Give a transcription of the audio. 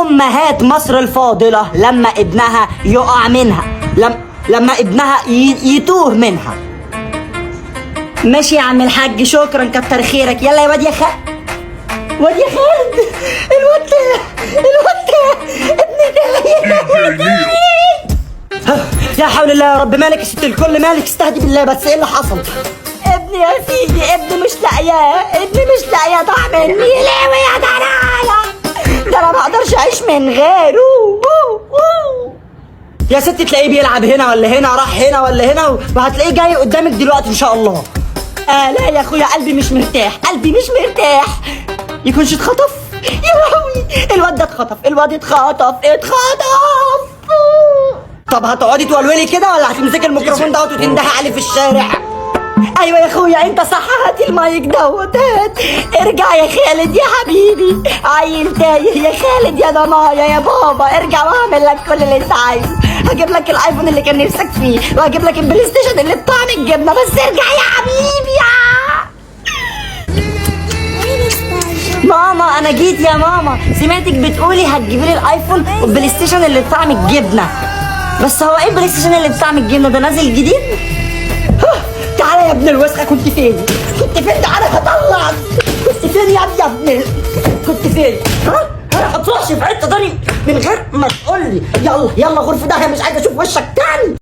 امهات مصر الفاضلة لما ابنها يقع منها، لما ابنها يتوه منها. ماشي يا عم الحاج، شكرا كتر خيرك. يلا يا واد يا واد يا خالد، الواد ابني لا حول الله يا رب. مالك يا ست الكل، مالك؟ استهدي بالله. بس ايه اللي حصل؟ ابني يا سيدي، ابني مش لاقياه ضاع مني. ليه يا درايا؟ ده انا ما اقدرش اعيش من غيره. يا ست تلاقيه بيلعب هنا ولا هنا، راح هنا ولا هنا، وهتلاقيه جاي قدامك دلوقتي ان شاء الله. لا يا اخويا، قلبي مش مرتاح. يكونش اتخطف؟ يا لهوي، الواد ده اتخطف. طب هتقعدي تولولي كده ولا هتمسكي الميكروفون دوت وتندهي عليه في الشارع؟ ايوه يا اخويا انت صح، هاتي المايك دوت. ارجع يا خالد يا حبيبي، عيل تايه يا خالد يا ضنايا يا بابا. ارجع واعمل لك كل اللي انت عايزه. هجيب لك الايفون اللي كان نفسك فيه، وهجيب لك البلاي ستيشن اللي بطعم الجبنه. بس ارجع يا حبيبي ماما انا جيت يا ماما. سمعتك بتقولي هتجيبي لي الايفون والبلاي ستيشن اللي بطعم الجبنه. بس هو ايه البلاي ستيشن اللي بطعم الجبنه ده؟ نازل جديد؟ تعالى يا ابن الوسخه، كنت فين؟ تعالى هطلعك. كنت فين يا ابني؟ كنت فين؟ ما تروحش في حته تاني من غير ما تقول لي. يلا غرفه ده، مش عايز اشوف وشك تاني.